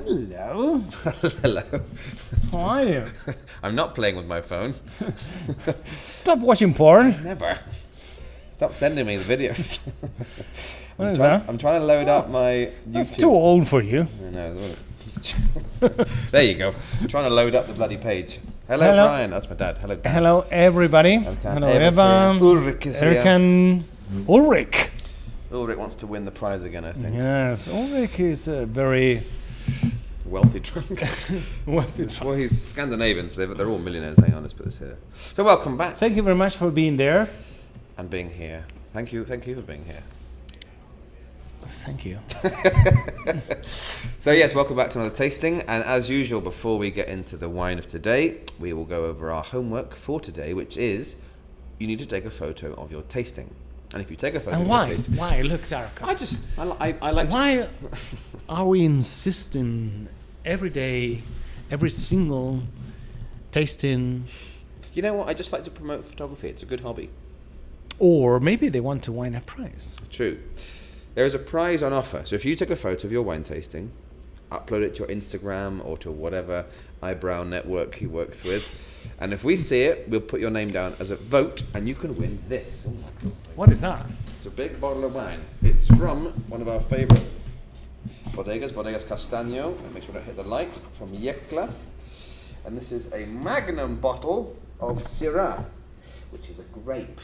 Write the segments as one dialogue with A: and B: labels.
A: Hello.
B: Hello.
A: How are you?
B: I'm not playing with my phone.
A: Stop watching porn.
B: Never. Stop sending me the videos.
A: What is that?
B: I'm trying to load up my YouTube.
A: That's too old for you.
B: I know. There you go. I'm trying to load up the bloody page. Hello, Brian. That's my dad. Hello, Dad.
A: Hello, everybody. Hello, Eva.
B: Ulrich is here.
A: Ulrich.
B: Ulrich wants to win the prize again, I think.
A: Yes, Ulrich is a very
B: wealthy drunk. Well, he's Scandinavian, so they're all millionaires. Hang on, let's put this here. So welcome back.
A: Thank you very much for being there.
B: And being here. Thank you for being here.
A: Thank you.
B: So yes, welcome back to another tasting. And as usual, before we get into the wine of today, we will go over our homework for today, which is you need to take a photo of your tasting. And if you take a photo of your tasting...
A: Why? Look, Darka.
B: I like
A: Why are we insisting every day, every single tasting?
B: You know what? I just like to promote photography. It's a good hobby.
A: Or maybe they want to win a prize.
B: True. There is a prize on offer. So if you take a photo of your wine tasting, upload it to your Instagram or to whatever eyebrow network he works with, and if we see it, we'll put your name down as a vote, and you can win this. Oh my God.
A: What is that?
B: It's a big bottle of wine. It's from one of our favourite bodegas, Bodegas Castaño. Make sure to hit the light, from Yecla. And this is a magnum bottle of Syrah, which is a grape.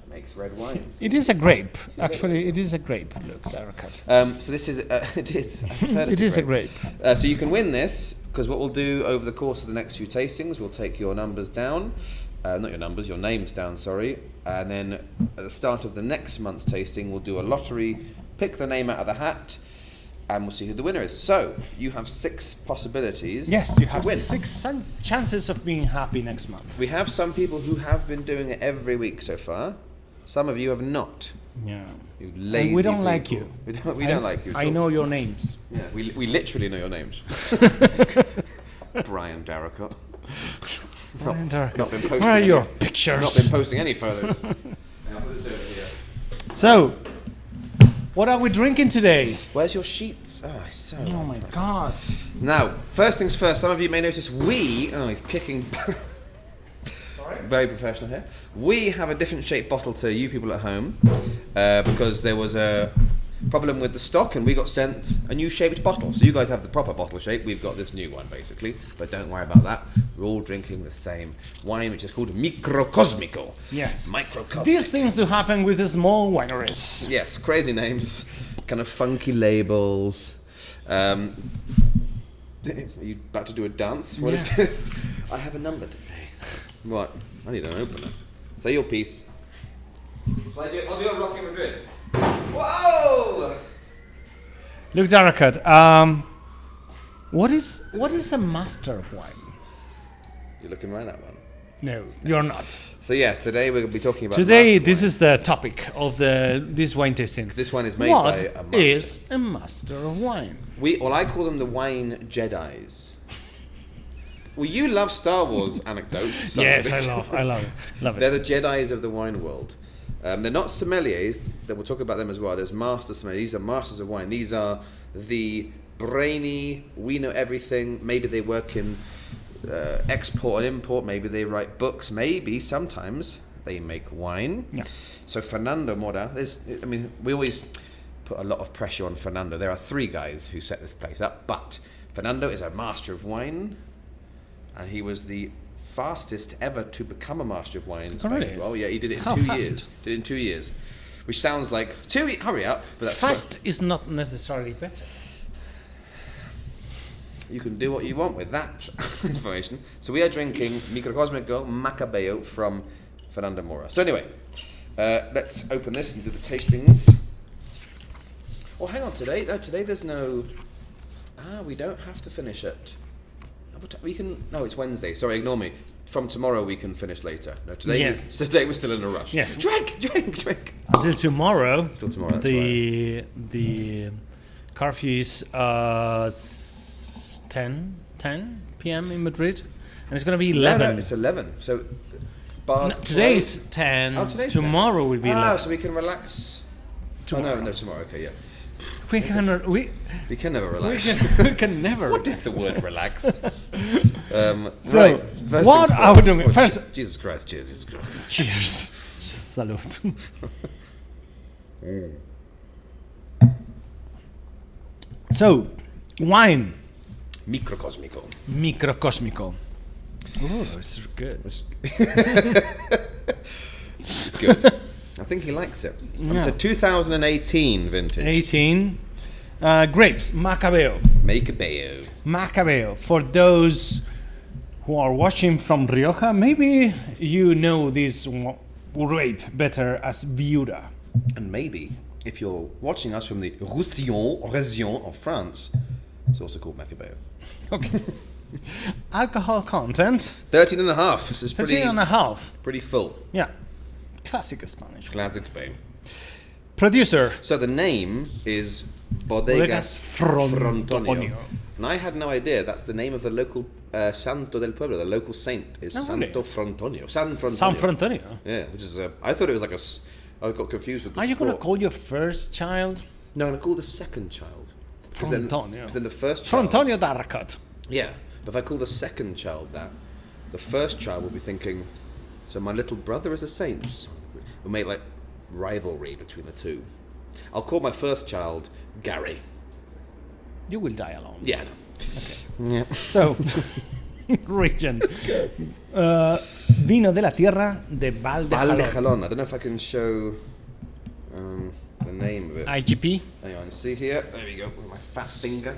B: Makes red wine.
A: It is a grape. Actually, it is a grape. Look, Darakat.
B: So this is it is.
A: It is a grape.
B: So you can win this because what we'll do over the course of the next few tastings, we'll take your numbers down, not your numbers, your names down. Sorry, and then at the start of the next month's tasting, we'll do a lottery, pick the name out of the hat, and we'll see who the winner is. So you have 6 possibilities.
A: Yes, you have
B: win.
A: 6 chances of being happy next month.
B: We have some people who have been doing it every week so far. Some of you have not.
A: Yeah.
B: You lazy
A: and we don't
B: people.
A: like you.
B: We don't like you.
A: I know your names.
B: Yeah, we literally know your names. Brian Darracott.
A: Brian Darracott.
B: Not been posting.
A: Where are your pictures?
B: Not been posting any photos. Now put this over here.
A: So, what are we drinking today?
B: Where's your sheets? Oh, it's so.
A: Oh my God.
B: Now, first things first. Some of you may notice he's kicking. Very professional here. We have a different shaped bottle to you people at home because there was a problem with the stock and we got sent a new shaped bottle. So you guys have the proper bottle shape. We've got this new one basically, but don't worry about that. We're all drinking the same wine, which is called Microcósmico.
A: Yes.
B: Microcósmico.
A: These things do happen with the small wineries.
B: Yes, crazy names, kind of funky labels. Are you about to do a dance? What is this? I have a number to say. What? I need an opener. Say your piece. I'll do a Rocky Madrid. Whoa!
A: Look, Darakat, what is a master of wine?
B: You're looking right at one.
A: No, you're not.
B: So yeah, today we're going to be talking about
A: this is the topic of this wine tasting.
B: This one is made by a master.
A: What is a master of wine?
B: I call them the wine Jedis. Well, you love Star Wars anecdotes.
A: Yes, I love it.
B: They're the Jedis of the wine world. They're not sommeliers. We'll talk about them as well. There's master sommeliers. These are masters of wine. These are the brainy, we know everything. Maybe they work in export and import. Maybe they write books. Maybe sometimes they make wine.
A: Yeah.
B: So Fernando Mora, we always put a lot of pressure on Fernando. There are 3 guys who set this place up, but Fernando is a master of wine. And he was the fastest ever to become a master of wine in Spain.
A: Really?
B: Well, yeah, he did it in
A: How
B: 2
A: fast?
B: years. Did it in 2 years, which sounds like hurry up, but that's
A: fast is not necessarily better.
B: You can do what you want with that information. So we are drinking Microcósmico Macabeo from Fernando Mora. So anyway, let's open this and do the tastings. Oh, hang on. Today there's no. We don't have to finish it. We can. No, it's Wednesday. Sorry, ignore me. From tomorrow we can finish later. No, today we're still in a rush.
A: Yes.
B: Drink.
A: Until tomorrow.
B: That's right.
A: The curfew is 10 p.m. in Madrid, and it's going to be 11.
B: No, it's 11. So bars.
A: Today's 10.
B: Oh, today's
A: tomorrow
B: 10.
A: will be 11.
B: So we can relax.
A: Tomorrow.
B: Oh, no, tomorrow. Okay, yeah.
A: We can never
B: We can never relax.
A: we can never.
B: What is the word relax?
A: So,
B: Right. First
A: what
B: things
A: are we
B: first.
A: doing?
B: Oh,
A: First,
B: Jesus Christ, cheers, Jesus Christ.
A: cheers. Salud. So, wine.
B: Microcósmico.
A: Microcósmico. Oh, it's good.
B: It's good. I think he likes it. It's a 2018 vintage.
A: 18. Grapes. Macabeo.
B: Macabeo.
A: Macabeo. For those who are watching from Rioja, maybe you know this grape better as Viura.
B: And maybe if you're watching us from the region of France, it's also called Macabeo.
A: Okay. Alcohol content.
B: 13 and a half. This is
A: 13 and a half.
B: pretty full.
A: Yeah. Classic Spanish.
B: Classic Spain.
A: Producer.
B: So the name is Bodegas
A: Frontonio.
B: And I had no idea that's the name of the local Santo del Pueblo. The local saint is
A: Oh, really?
B: Santo Frontonio. San Frontonio.
A: San Frontonio.
B: Yeah, which is I thought it was like I got confused with the
A: Are you going to
B: sport.
A: call your first child
B: No, I'm going to call the second child. Because then the first child...
A: Frontonio Darracut?
B: Yeah, but if I call the second child that, the first child will be thinking, so my little brother is a saint. We'll make like rivalry between the two. I'll call my first child Gary.
A: You will die alone.
B: Yeah.
A: Okay.
B: Yeah.
A: So, region. Vino de la tierra de
B: Val de
A: Valdejalón.
B: Jalón. I don't know if I can show the name of it.
A: IGP.
B: Hang on, see here. There we go. With my fat finger.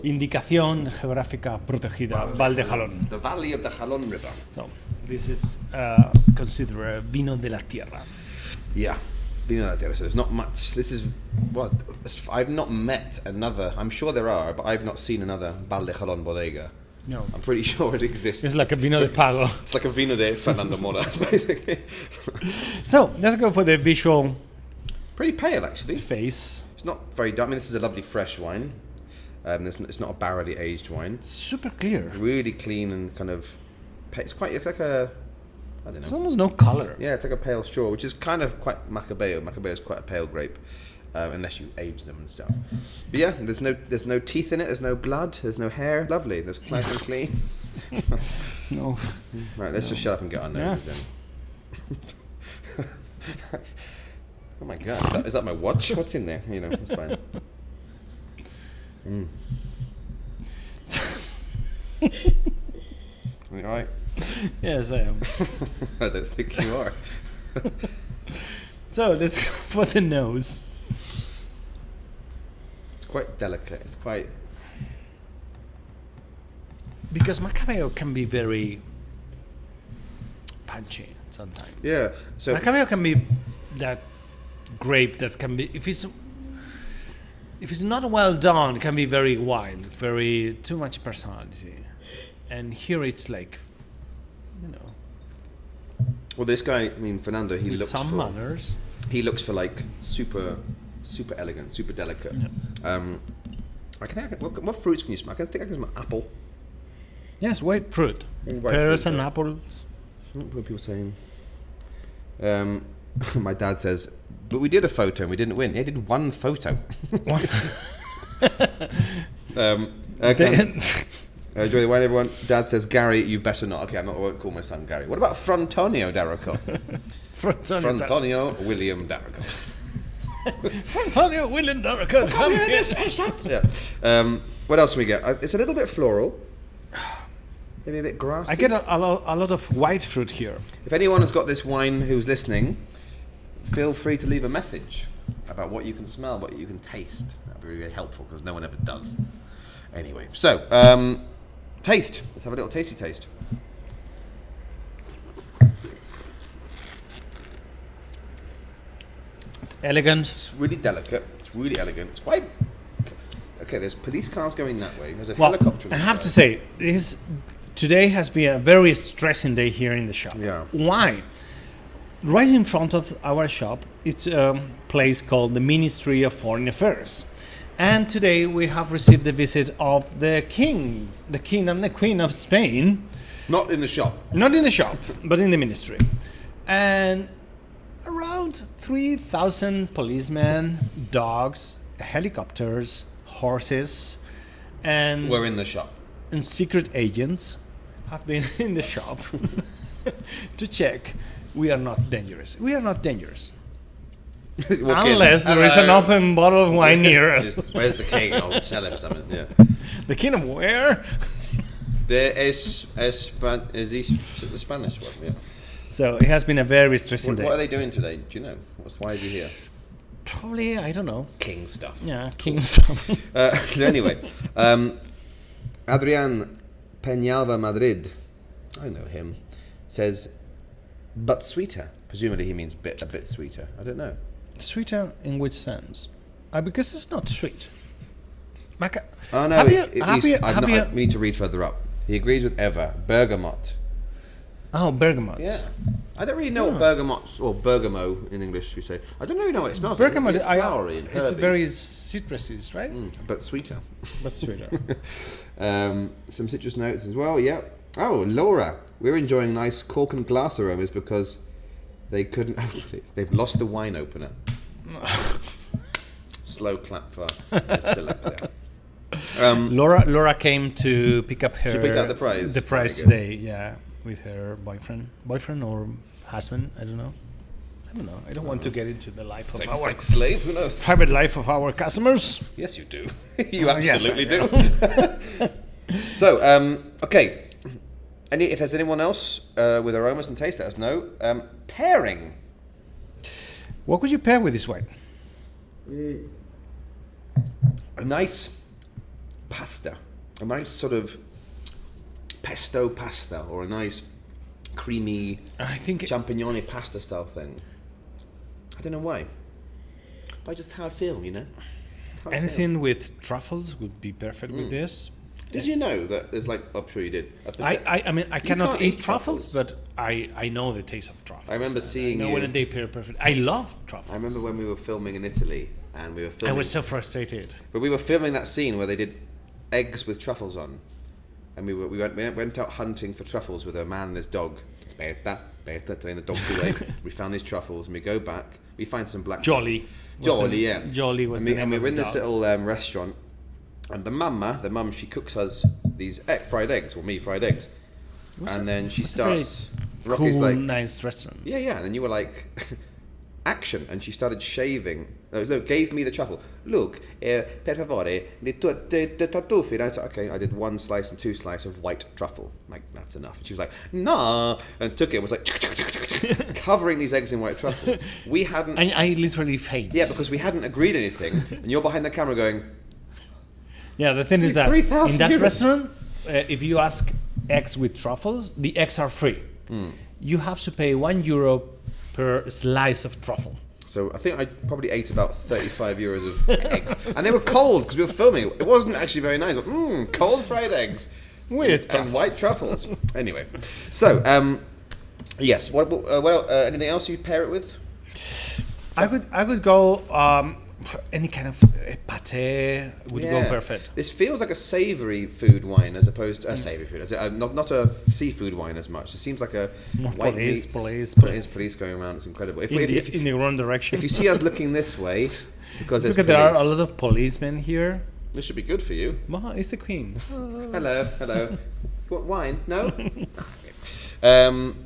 A: Indicación geográfica protegida. Valdejalón.
B: The Valley of the Jalón River.
A: So, this is considered vino de la tierra.
B: Yeah. Vino de la Tierra. So there's not much. This is what I've not met another. I'm sure there are, but I've not seen another Val de Jalón bodega.
A: No.
B: I'm pretty sure it exists.
A: It's like a vino de pago.
B: It's like a vino de Fernando Mora, basically.
A: So, let's go for the visual
B: Pretty pale, actually.
A: face.
B: It's not very dark. I mean, this is a lovely fresh wine. It's not a barrelly aged wine.
A: Super clear.
B: Really clean and kind of. It's like a. I don't
A: There's
B: know.
A: almost no color.
B: Yeah, it's like a pale straw, which is kind of quite Macabeo. Macabeo is quite a pale grape, unless you age them and stuff. But yeah, there's no teeth in it. There's no blood. There's no hair. Lovely. There's nice and clean.
A: No.
B: Right, let's just shut up and get our noses in. Oh my god, is that my watch? What's in there? You know, it's fine. Are you alright?
A: Yes, I am.
B: I don't think you are.
A: So, let's go for the nose.
B: It's quite delicate. It's quite.
A: Because Macabeo can be very punchy sometimes.
B: Yeah. So
A: Macabeo can be that grape that can be, if it's not well done, it can be very wild, very too much personality. And here it's like, you know,
B: well, this guy, I mean, Fernando, he
A: with
B: looks
A: some
B: for.
A: manners.
B: He looks for like super elegant, super delicate.
A: Yeah.
B: What fruits can you smell? I think I can smell apple.
A: Yes, white fruit,
B: White
A: pears
B: fruit,
A: and
B: yeah.
A: apples.
B: What were people saying? My dad says, but we did a photo and we didn't win. Yeah, I did one photo. Enjoy the wine, everyone. Dad says, Gary, you better not. Okay, I won't call my son Gary. What about Frontonio Darraco? Frontonio William Darraco.
A: Frontonio William Darraco. Come here.
B: Yeah. What else can we get? It's a little bit floral. Maybe a bit grassy.
A: I get a lot of white fruit here.
B: If anyone has got this wine who's listening, feel free to leave a message about what you can smell, what you can taste. That'd be really helpful because no one ever does. Anyway, so taste. Let's have a little tasty taste.
A: It's elegant.
B: It's really delicate. It's really elegant. It's quite. Okay, there's police cars going that way. There's a
A: Well,
B: helicopter.
A: I have to say, today has been a very stressing day here in the shop.
B: Yeah.
A: Why? Right in front of our shop, it's a place called the Ministry of Foreign Affairs. And today we have received the visit of the king and the queen of Spain.
B: Not in the shop.
A: Not in the shop, but in the ministry. And Around 3,000 policemen, dogs, helicopters, horses, and
B: We're in the shop.
A: and secret agents have been in the shop to check we are not dangerous. We are not dangerous.
B: Walk in.
A: Unless there is an
B: Hello.
A: open bottle of wine near us.
B: Where's the king? I'll tell him something. Yeah.
A: The king of where?
B: There is the Spanish one. Yeah.
A: So it has been a very stressing
B: What are
A: day.
B: they doing today? Do you know? Why is he here?
A: Probably, I don't know.
B: King stuff.
A: Yeah, king stuff.
B: So anyway, Adrian Peñalva Madrid, I know him, says, but sweeter. Presumably he means a bit sweeter. I don't know.
A: Sweeter in which sense? Because it's not sweet.
B: Oh no, we need to read further up. He agrees with Eva. Bergamot.
A: Oh, bergamot.
B: Yeah. I don't really know what bergamot, or bergamo in English we say. I don't really know what it smells
A: Bergamot,
B: like. It's flowery and
A: it's
B: herby.
A: very citrusy, right?
B: But sweeter.
A: But sweeter.
B: Some citrus notes as well, yeah. Oh, Laura. We're enjoying nice cork and glass aromas because they couldn't open it. They've lost the wine opener. Slow clap for Select there.
A: Laura came to pick up her.
B: She picked up the prize.
A: The prize
B: Very
A: today, yeah, with her boyfriend or husband. I don't know. I don't want to get into the life of our
B: Sex slave? Who knows?
A: private life of our customers.
B: Yes, you do. You
A: yes, I
B: absolutely do. So, okay. If there's anyone else with aromas and taste, let us know. Pairing.
A: What would you pair with this wine?
B: A nice pasta. A nice sort of pesto pasta, or a nice creamy
A: I think
B: champignon pasta style thing. I don't know why. But just how I feel, you know? How I feel.
A: anything with truffles would be perfect with this.
B: Did you know that there's like, I'm sure you did.
A: I mean, I cannot
B: can't
A: eat
B: eat
A: truffles,
B: truffles.
A: but I know the taste of truffles.
B: I remember seeing
A: I know
B: you.
A: when they pair perfect. I love truffles.
B: I remember when we were filming in Italy, and we were
A: I
B: filming.
A: was so frustrated.
B: But we were filming that scene where they did eggs with truffles on, and we went out hunting for truffles with a man and his dog. Berta, telling the dog to wait. We found these truffles, and we go back. We find some black.
A: Jolly.
B: Yeah.
A: Jolly was
B: and
A: the
B: we,
A: name
B: and we
A: of
B: were in
A: the
B: this
A: dog.
B: little restaurant, and the mum, she cooks us these fried eggs, or me fried eggs, and then she starts. Rocky's
A: Cool,
B: like,
A: nice restaurant.
B: yeah, and then you were like, action, and she started shaving. Look, gave me the truffle. Look, per favore, the tartufi. And I said, okay, I did 1 slice and 2 slices of white truffle. Like, that's enough. And she was like, nah, and took it. Was like covering these eggs in white truffle. We hadn't.
A: I literally faint.
B: Yeah, because we hadn't agreed anything, and you're behind the camera going.
A: Yeah, the thing is that
B: 3,000
A: in that
B: euros.
A: restaurant, if you ask eggs with truffles, the eggs are free. You have to pay €1 per slice of truffle.
B: So I think I probably ate about 35 euros of eggs, and they were cold because we were filming. It wasn't actually very nice. But, cold fried eggs
A: With
B: and white truffles. Anyway, so yes. What anything else you'd pair it with?
A: I could go any kind of pate would go perfect.
B: This feels like a savoury food wine as opposed to savoury food. Not a seafood wine as much. It seems like a
A: More
B: white
A: police
B: going around. It's incredible.
A: In the wrong direction.
B: If you see us looking this way, because there's
A: Look, there are a
B: police,
A: lot of policemen here.
B: this should be good for you.
A: Well, it's the queen.
B: Hello. What, wine? No?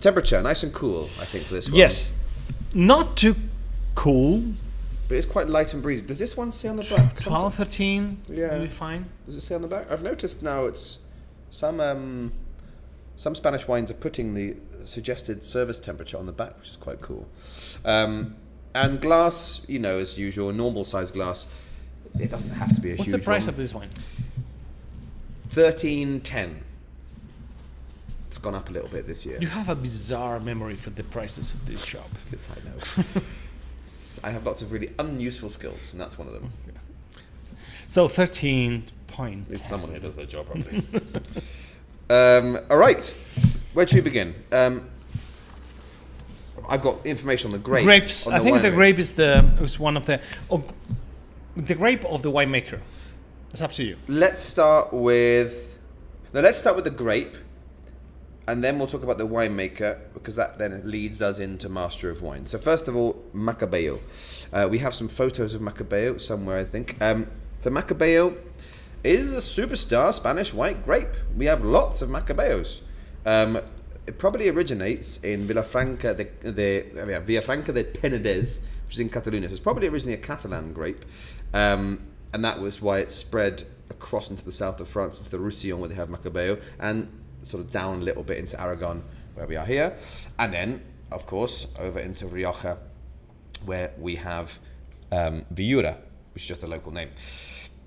B: Temperature, nice and cool, I think, for this one.
A: Yes, not too cool.
B: But it's quite light and breezy. Does this one say on the back?
A: 12, 13,
B: Yeah.
A: will be fine.
B: Does it say on the back? I've noticed now it's some Spanish wines are putting the suggested service temperature on the back, which is quite cool. And glass, as usual, normal size glass. It doesn't have to be a
A: What's
B: huge
A: the price
B: one.
A: of this wine?
B: $13.10. It's gone up a little bit this year.
A: You have a bizarre memory for the prices of this shop.
B: Yes, I know. I have lots of really unuseful skills, and that's one of them.
A: So 13.10.
B: It's someone who does their job properly. All right. Where should we begin? I've got information on the grape.
A: Grapes.
B: on
A: I think the
B: winery.
A: grape is one of the the grape of the winemaker. It's up to you.
B: Let's start with the grape, and then we'll talk about the winemaker, because that then leads us into Master of Wine. So first of all, Macabeo. We have some photos of Macabeo somewhere, I think. So Macabeo is a superstar Spanish white grape. We have lots of Macabeos. It probably originates in Villafranca de Penedès, which is in Catalonia. So it's probably originally a Catalan grape, and that was why it spread across into the south of France, into the Roussillon, where they have Macabeo, and sort of down a little bit into Aragon, where we are here, and then, of course, over into Rioja, where we have Viura, which is just a local name.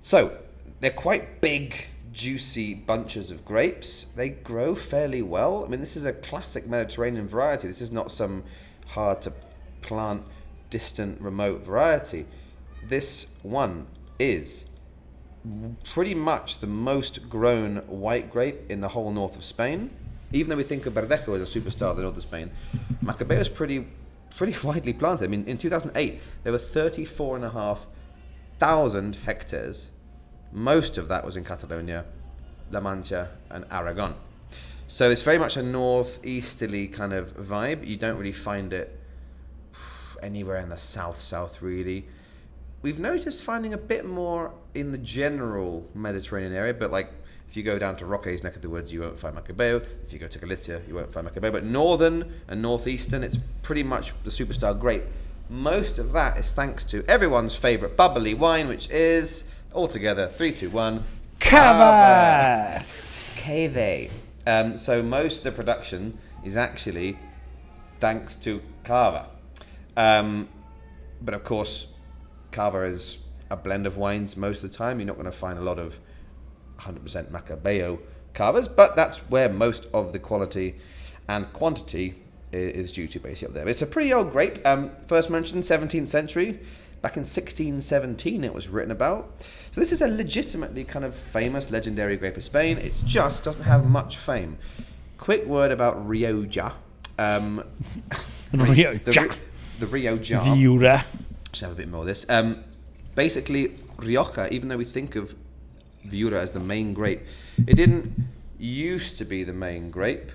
B: So they're quite big, juicy bunches of grapes. They grow fairly well. I mean, this is a classic Mediterranean variety. This is not some hard to plant, distant, remote variety. This one is pretty much the most grown white grape in the whole north of Spain. Even though we think of Verdejo as a superstar of the north of Spain, Macabeo is pretty widely planted. I mean, in 2008, there were 34,500 hectares. Most of that was in Catalonia, La Mancha, and Aragon. So it's very much a northeasterly kind of vibe. You don't really find it anywhere in the south really. We've noticed finding a bit more in the general Mediterranean area, but like if you go down to Roque's neck of the woods, you won't find Macabeo. If you go to Galicia, you won't find Macabeo. But northern and northeastern, it's pretty much the superstar grape. Most of that is thanks to everyone's favorite bubbly wine, which is, altogether, 3, 2, 1,
A: Cava!
B: Cave. So most of the production is actually thanks to Cava. But of course, Cava is a blend of wines most of the time. You're not going to find a lot of 100% Macabeo Cavas, but that's where most of the quality and quantity is due to, basically, up there. It's a pretty old grape. First mentioned 17th century. Back in 1617 it was written about. So this is a legitimately kind of famous, legendary grape of Spain. It just doesn't have much fame. Quick word about Rioja.
A: Rioja.
B: The Rioja.
A: Viura.
B: Let's have a bit more of this. Basically, Rioja, even though we think of Viura as the main grape, it didn't used to be the main grape.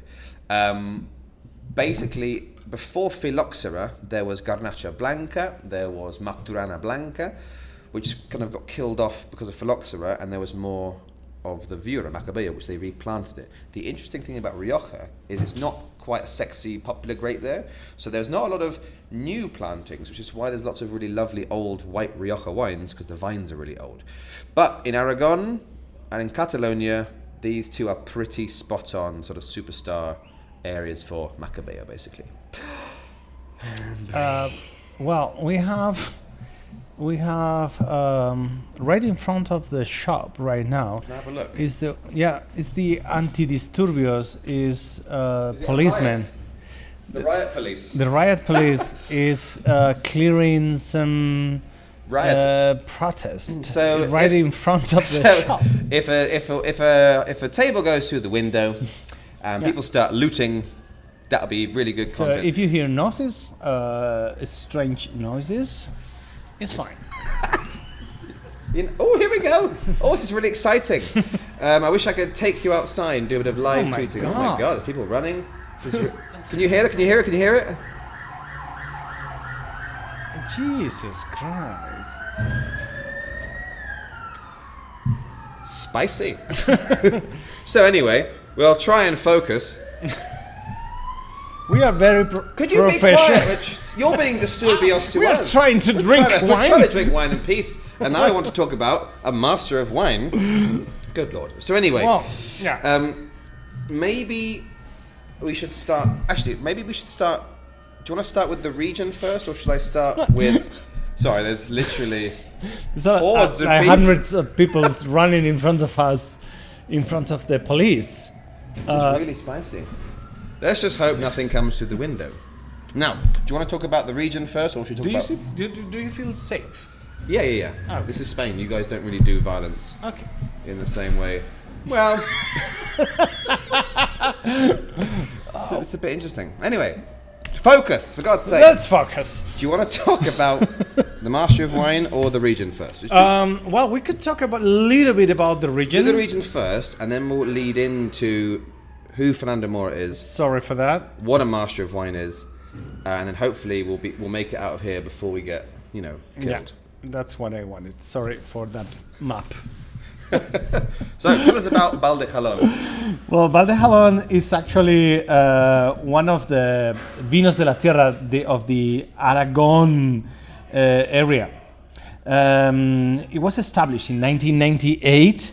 B: Basically, before Phylloxera, there was Garnacha Blanca, there was Maturana Blanca, which kind of got killed off because of Phylloxera, and there was more of the Viura, Macabeo, which they replanted it. The interesting thing about Rioja is it's not quite a sexy, popular grape there, so there's not a lot of new plantings, which is why there's lots of really lovely old white Rioja wines, because the vines are really old. But in Aragon and in Catalonia, these two are pretty spot on, sort of superstar areas for Macabeo, basically.
A: Well, we have right in front of the shop right now.
B: Can I have a look?
A: Is the antidisturbios is
B: Is it
A: policeman.
B: The riot police.
A: The riot police is clearing some protest.
B: So
A: right in front of the shop.
B: If a table goes through the window and people start looting, that'll be really good
A: So
B: content.
A: if you hear noises, strange noises, it's fine.
B: Oh, here we go. Oh, this is really exciting. I wish I could take you outside and do a bit of live
A: Oh my
B: tweeting.
A: God.
B: Oh my god, there's people running. Can you hear it? Can you hear it? Can you hear it?
A: Jesus Christ.
B: Spicy. So anyway, we'll try and focus.
A: We are very
B: Could you be
A: professional.
B: quiet, Rich? You're being disturbious to
A: We are
B: us.
A: trying to drink
B: We're
A: wine.
B: trying to drink wine in peace, and now I want to talk about a master of wine. Good lord. So anyway,
A: Well, yeah.
B: maybe we should start. Actually, maybe we should start. Do you want to start with the region first, or should I start with? Sorry, there's literally
A: So,
B: hordes of people.
A: hundreds of people running in front of us, in front of the police.
B: This is really spicy. Let's just hope nothing comes through the window. Now, do you want to talk about the region first, or should we talk about?
A: Do you feel safe?
B: Yeah.
A: Oh.
B: This is Spain. You guys don't really do violence
A: Okay.
B: in the same way. Well, it's a bit interesting. Anyway, focus, for God's sake.
A: Let's focus.
B: Do you want to talk about the Master of Wine or the region first?
A: Well, we could talk about a little bit about the region.
B: Do the region first, and then we'll lead into who Fernando Mora is,
A: Sorry for that.
B: what a master of wine is, and then hopefully we'll make it out of here before we get killed.
A: Yeah, that's what I wanted. Sorry for that map.
B: So tell us about Valdejalón.
A: Well, Valdejalón is actually one of the vinos de la tierra of the Aragon area. It was established in 1998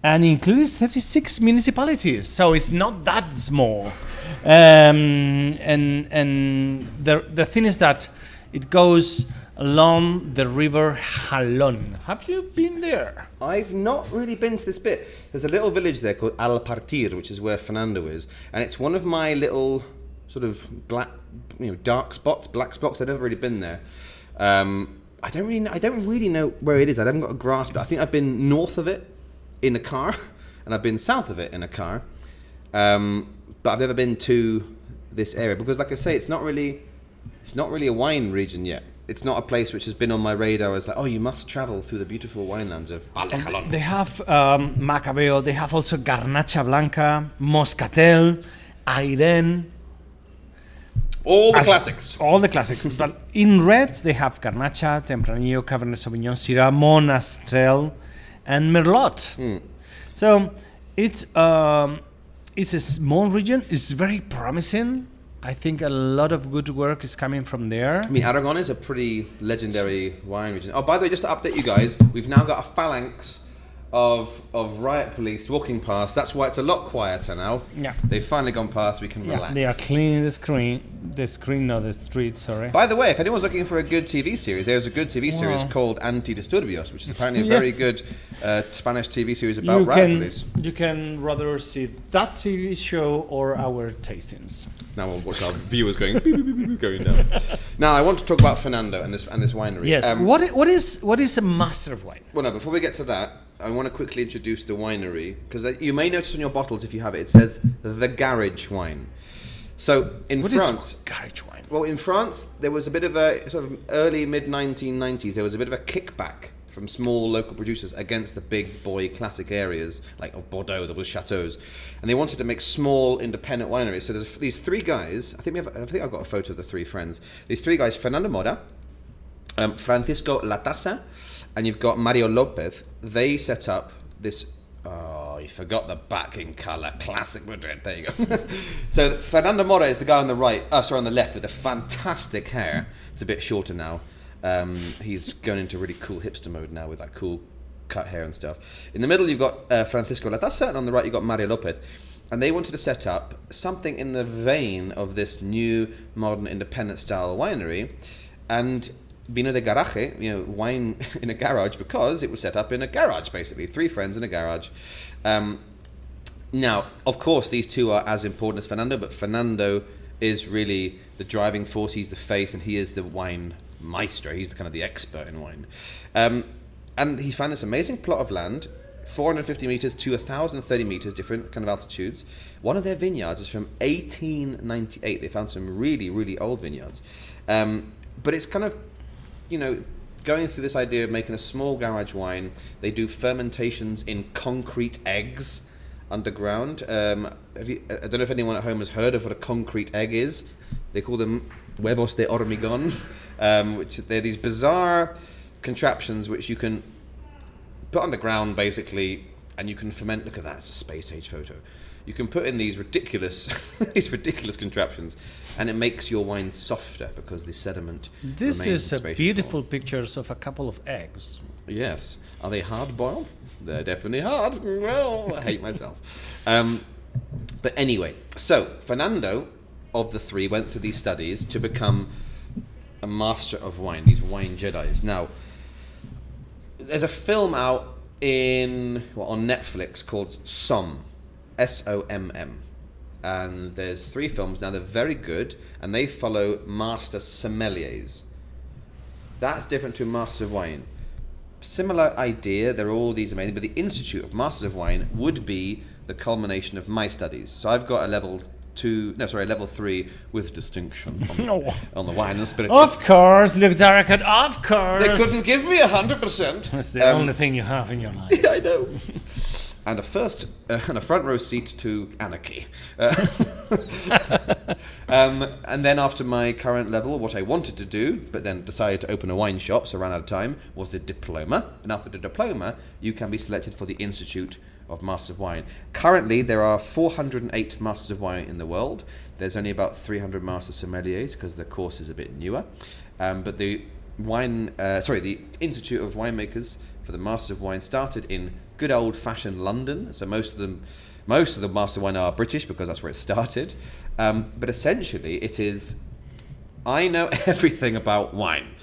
A: and includes 36 municipalities, so it's not that small. And the thing is that it goes along the river Jalón. Have you been there?
B: I've not really been to this bit. There's a little village there called Al Partir, which is where Fernando is, and it's one of my little sort of black spots. I've never really been there. I don't really know where it is. I haven't got a grasp. But I think I've been north of it in a car, and I've been south of it in a car. But I've never been to this area because, like I say, it's not really a wine region yet. It's not a place which has been on my radar as like, oh, you must travel through the beautiful winelands of Valdejalón.
A: They have Macabeo. They have also Garnacha Blanca, Moscatel, Airén.
B: All the classics.
A: All the classics. But in reds, they have Garnacha, Tempranillo, Cabernet Sauvignon, Syrah, Monastrell, and Merlot. So it's a small region. It's very promising. I think a lot of good work is coming from there.
B: I mean, Aragon is a pretty legendary wine region. Oh, by the way, just to update you guys, we've now got a phalanx of riot police walking past. That's why it's a lot quieter now.
A: Yeah.
B: They've finally gone past. We can relax.
A: They are cleaning the street, sorry.
B: By the way, if anyone's looking for a good TV series, there's a good TV series called Antidisturbios, which is apparently a very good Spanish TV series about riot police.
A: You can rather see that TV show or our tastings.
B: Now we'll watch our viewers going beep, beep, beep, beep, going down. Now I want to talk about Fernando and this winery.
A: Yes. What is a master of wine?
B: Well, no. Before we get to that, I want to quickly introduce the winery because you may notice on your bottles, if you have it, it says the Garage Wine. So in France,
A: what is Garage Wine?
B: Well, in France, there was a bit of a sort of early mid 1990s. There was a bit of a kickback from small local producers against the big boy classic areas like of Bordeaux, there was chateaus, and they wanted to make small independent wineries. So there's these three guys. I think I've got a photo of the three friends. These three guys: Fernando Mora, Francisco Latasa, and you've got Mario Lopez. They set up this. Oh, you forgot the backing colour. Classic Madrid. There you go. So Fernando Mora is the guy on the right. On the left with the fantastic hair. It's a bit shorter now. He's going into really cool hipster mode now with that cool cut hair and stuff. In the middle, you've got Francisco Latasa, and on the right, you've got Mario Lopez. And they wanted to set up something in the vein of this new modern independent style winery. And Vino de Garaje, wine in a garage, because it was set up in a garage, basically. Three friends in a garage. Now, of course, these two are as important as Fernando, but Fernando is really the driving force. He's the face, and he is the wine maestro. He's the expert in wine. And he found this amazing plot of land, 450 meters to 1,030 meters, different kind of altitudes. One of their vineyards is from 1898. They found some really, really old vineyards. But it's kind of, going through this idea of making a small garage wine. They do fermentations in concrete eggs underground. I don't know if anyone at home has heard of what a concrete egg is. They call them huevos de hormigón, which they're these bizarre contraptions which you can put underground basically, and you can ferment. Look at that, it's a space age photo. You can put in these ridiculous contraptions, and it makes your wine softer because the sediment
A: This
B: remains
A: is
B: in
A: a
B: space
A: beautiful
B: form.
A: pictures of a couple of eggs.
B: Yes. Are they hard boiled? They're definitely hard. Well, I hate myself. But anyway, so Fernando of the three went through these studies to become a master of wine, these wine Jedis. Now, there's a film out on Netflix called Somm, S-O-M-M. And there's 3 films now. They're very good, and they follow master sommeliers. That's different to master of wine. Similar idea. They're all these amazing, but the Institute of Masters of Wine would be the culmination of my studies. So I've got a level 3 with distinction on the wine and spirit.
A: Of course, look, Daraka, of course.
B: They couldn't give me 100%.
A: That's the only thing you have in your life.
B: Yeah, I know. and a front row seat to anarchy. And then after my current level, what I wanted to do, but then decided to open a wine shop, so ran out of time, was the diploma. And after the diploma, you can be selected for the Institute of Masters of Wine. Currently, there are 408 Masters of Wine in the world. There's only about 300 Master Sommeliers because the course is a bit newer. But the Institute of Winemakers for the Masters of Wine started in good old-fashioned London. So most of the Master of Wine are British because that's where it started. But essentially, it is, I know everything about wine,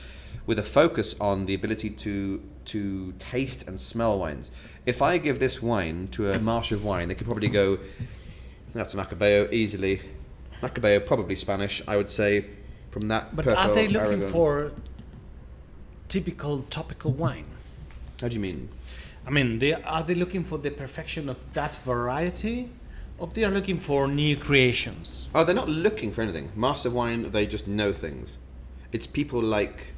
B: with a focus on the ability to taste and smell wines. If I give this wine to a Master of Wine, they could probably go, that's a Macabeo easily. Macabeo, probably Spanish, I would say, from that.
A: But
B: Perfo,
A: are they looking
B: Aragon.
A: for typical topical wine?
B: How do you mean?
A: I mean, are they looking for the perfection of that variety, or they are looking for new creations?
B: Oh, they're not looking for anything. Master of Wine, they just know things. It's people like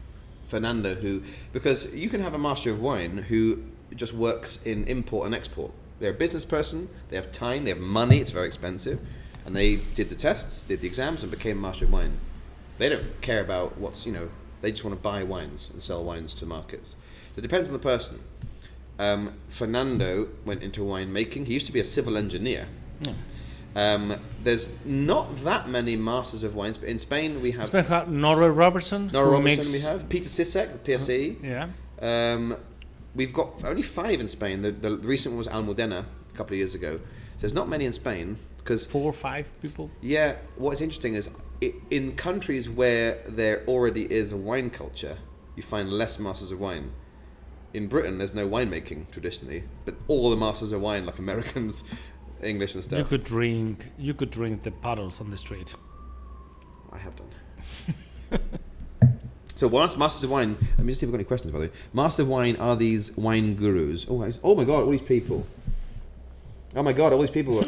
B: Fernando because you can have a Master of Wine who just works in import and export. They're a business person, they have time, they have money, it's very expensive, and they did the tests, did the exams, and became Master of Wine. They don't care about they just want to buy wines and sell wines to markets. So it depends on the person. Fernando went into winemaking. He used to be a civil engineer.
A: Yeah.
B: There's not that many Masters of Wines, but in Spain we have
A: Nora Robertson.
B: we have Peter Sisek, the PSE.
A: Yeah.
B: We've got only 5 in Spain. The recent one was Almudena a couple of years ago. There's not many in Spain because
A: 4 or 5 people.
B: Yeah. What's interesting is in countries where there already is a wine culture, you find less Masters of Wine. In Britain, there's no winemaking traditionally, but all the Masters of Wine, like Americans, English and stuff.
A: You could drink the bottles on the street.
B: I have done. So, whilst Masters of Wine, let me just see if we've got any questions, by the way. Masters of Wine are these wine gurus. Oh my God, all these people. Oh my God, all these people.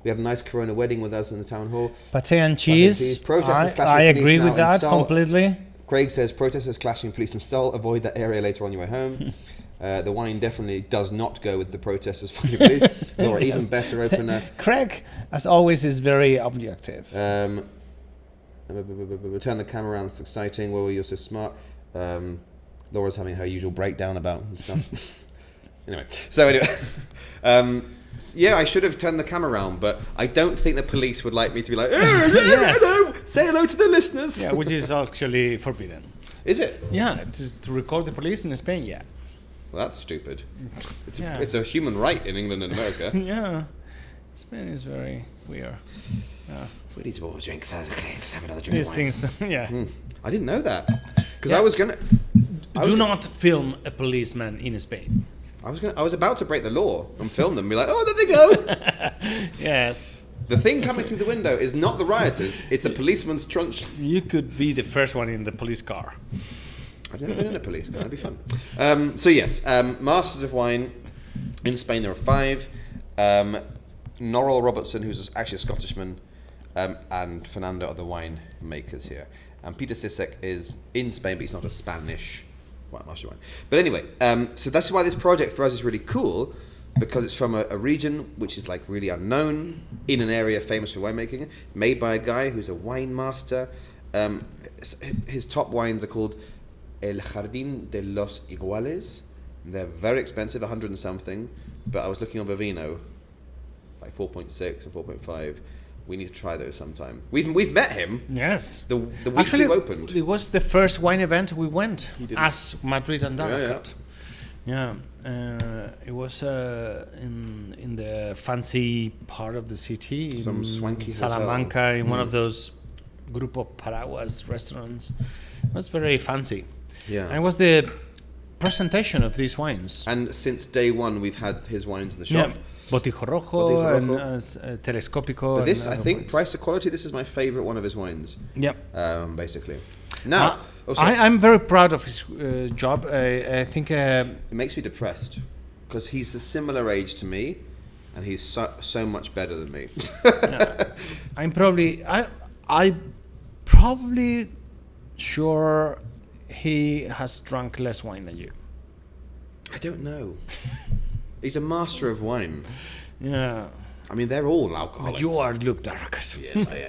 B: We have a nice Corona wedding with us in the town hall.
C: Pate and cheese.
B: Protesters clashing
C: I
B: with police
C: agree
B: now
C: with
B: in
C: that
B: Seoul.
C: completely.
B: Craig says protesters clashing police in Seoul. Avoid that area later on your way home. The wine definitely does not go with the protesters fighting police. Laura, even better opener.
C: Craig, as always, is very objective.
B: Turn the camera around. It's exciting. Well, you're so smart. Laura's having her usual breakdown about stuff. Anyway. Yeah, I should have turned the camera around, but I don't think the police would like me to be like,
A: Yes.
B: hello, say hello to the listeners.
A: Yeah, which is actually forbidden.
B: Is it?
A: Yeah, to record the police in Spain. Yeah.
B: Well, that's stupid.
A: Yeah.
B: It's a human right in England and America.
A: Yeah. Spain is very weird. Yeah.
B: We need to all drink. Okay, let's have another drink
A: These
B: of wine.
A: things. Yeah.
B: I didn't know that because
A: Yeah.
B: I was gonna.
A: Do not film a policeman in Spain.
B: I was about to break the law and film them and be like, oh, there they go.
A: Yes.
B: The thing coming through the window is not the rioters, it's a policeman's truncheon.
A: You could be the first one in the police car.
B: I've never been in a police car, that'd be fun. So yes, Masters of Wine, in Spain there are 5. Norrell Robertson, who's actually a Scottishman, and Fernando are the wine makers here. And Peter Sisek is in Spain, but he's not a Spanish Master of Wine. But anyway, so that's why this project for us is really cool, because it's from a region which is like really unknown, in an area famous for winemaking, made by a guy who's a wine master. His top wines are called El Jardín de los Iguales. They're very expensive, 100 and something, but I was looking on Vivino, like 4.6 and 4.5. We need to try those sometime. We've met him.
A: Yes.
B: The week
A: Actually,
B: we opened.
A: it was the first wine event we went as Madrid and
B: Yeah,
A: Darakat. Yeah. It was in the fancy part of the city,
B: Some
A: in
B: swanky
A: Salamanca,
B: hotel.
A: in one of those Grupo Paraguas restaurants. It was very fancy.
B: Yeah.
A: And it was the presentation of these wines.
B: And since day one, we've had his wines in the shop.
A: Yeah. Botijo Rojo,
B: Botijo
A: and
B: Rojo.
A: Telescópico.
B: But this,
A: and
B: I
A: other
B: think,
A: wines.
B: price to quality, this is my favourite one of his wines.
A: Yep.
B: Basically. Now,
A: I'm very proud of his job. I think
B: it makes me depressed because he's a similar age to me, and he's so much better than me.
A: I'm probably sure he has drunk less wine than you.
B: I don't know. He's a master of wine.
A: Yeah.
B: I mean, they're all alcoholics.
A: You are Luke Darkus.
B: Yes, I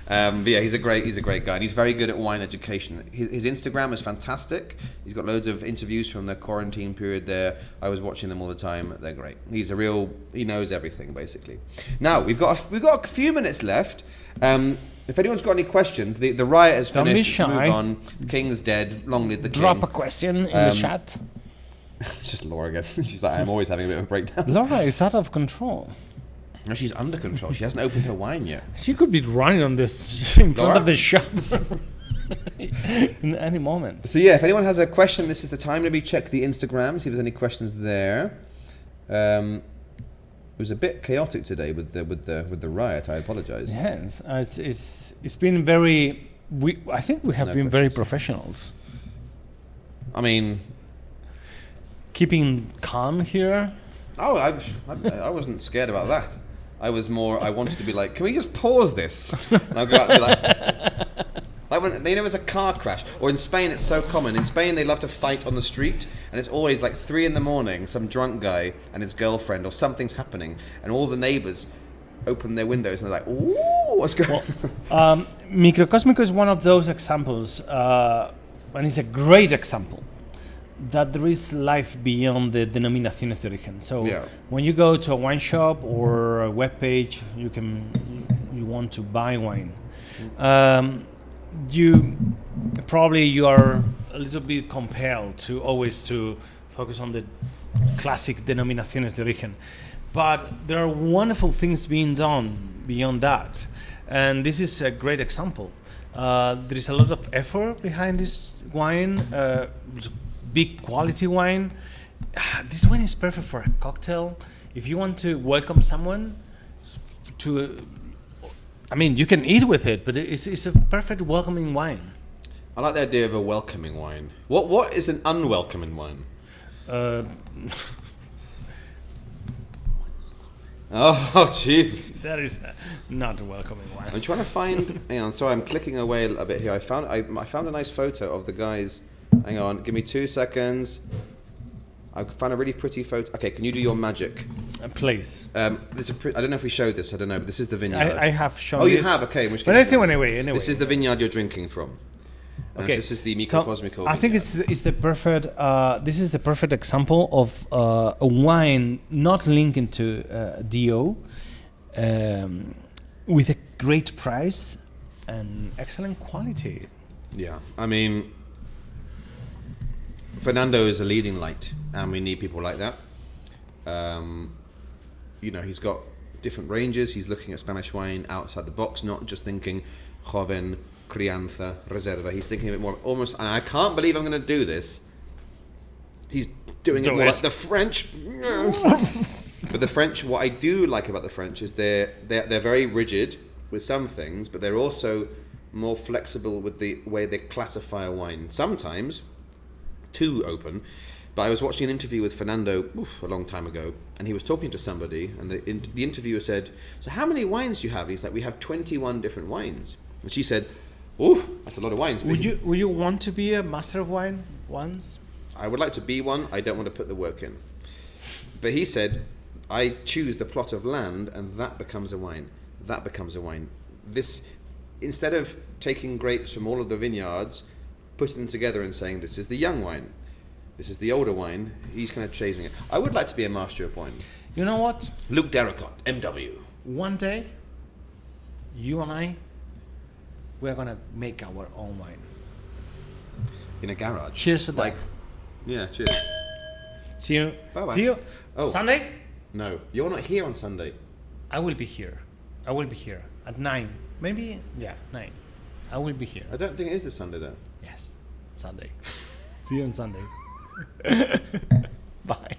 B: am. But yeah, he's a great guy, and he's very good at wine education. His Instagram is fantastic. He's got loads of interviews from the quarantine period there. I was watching them all the time. They're great. He knows everything basically. Now we've got a few minutes left. If anyone's got any questions, the riot has
C: Don't be
B: finished.
C: shy.
B: Move on. King's dead. Long live the king.
C: Drop a question in the chat.
B: It's just Laura again. She's like, I'm always having a bit of a breakdown.
C: Laura is out of control.
B: No, she's under control. She hasn't opened her wine yet.
A: She could be running on this in front
B: Laura?
A: of the shop.
C: In any moment.
B: So yeah, if anyone has a question, this is the time. Maybe check the Instagram, see if there's any questions there. It was a bit chaotic today with the riot. I apologise.
C: Yes, it's been very. I think we have
B: No
C: been very
B: questions.
C: professionals.
B: I mean,
C: Keeping calm here.
B: oh, I wasn't scared about that. I wanted to be like, can we just pause this? And I'll go out and be like when there's a car crash, or in Spain it's so common. In Spain they love to fight on the street, and it's always like 3 a.m, some drunk guy and his girlfriend, or something's happening, and all the neighbours open their windows and they're like, ooh, what's going on?
C: Microcósmico is one of those examples, and it's a great example that there is life beyond the denominaciones de origen. So
B: Yeah.
C: when you go to a wine shop or a web page, you want to buy wine. You are a little bit compelled to always to focus on the classic denominaciones de origen, but there are wonderful things being done beyond that, and this is a great example. There is a lot of effort behind this wine, big quality wine. This wine is perfect for a cocktail. If you want to welcome someone you can eat with it, but it's a perfect welcoming wine.
B: I like the idea of a welcoming wine. What is an unwelcoming wine? Oh Jesus!
A: That is not a welcoming wine.
B: I'm trying to find. Hang on, sorry, I'm clicking away a bit here. I found a nice photo of the guys. Hang on, give me 2 seconds. I found a really pretty photo. Okay, can you do your magic?
C: Please.
B: I don't know if we showed this. I don't know, but this is the vineyard.
C: I have shown.
B: Oh, you
C: this.
B: have. Okay, in which
C: But
B: case,
C: anyway.
B: this is the vineyard you're drinking from.
C: Okay.
B: This is the
C: So,
B: Microcósmico.
C: I think it's the perfect. This is the perfect example of a wine not linked to DO, with a great price and excellent quality.
B: Yeah, I mean, Fernando is a leading light, and we need people like that. He's got different ranges. He's looking at Spanish wine outside the box, not just thinking joven, crianza, reserva. He's thinking a bit more almost, and I can't believe I'm going to do this. He's doing it more like the French. But the French, what I do like about the French is they're very rigid with some things, but they're also more flexible with the way they classify a wine. Sometimes too open. But I was watching an interview with Fernando a long time ago, and he was talking to somebody, and the interviewer said, "So how many wines do you have?" And he's like, "We have 21 different wines." And she said, "Oof, that's a lot of wines."
A: Would you want to be a master of wine once?
B: I would like to be one. I don't want to put the work in. But he said, "I choose the plot of land, and that becomes a wine. That becomes a wine." This, instead of taking grapes from all of the vineyards, putting them together and saying, "This is the young wine. This is the older wine," he's kind of chasing it. I would like to be a master of wine.
A: You know what?
B: Luke Derricott, MW.
A: One day, you and I, we're gonna make our own wine.
B: In a garage.
C: Cheers for that.
B: Yeah, cheers.
A: See you.
B: Bye-bye.
A: See you.
B: Oh.
A: Sunday,
B: No, you're not here on Sunday.
A: I will be here. I will be here at 9. Maybe 9. I will be here.
B: I don't think it is this Sunday though.
A: Yes, Sunday. See you on Sunday. Bye.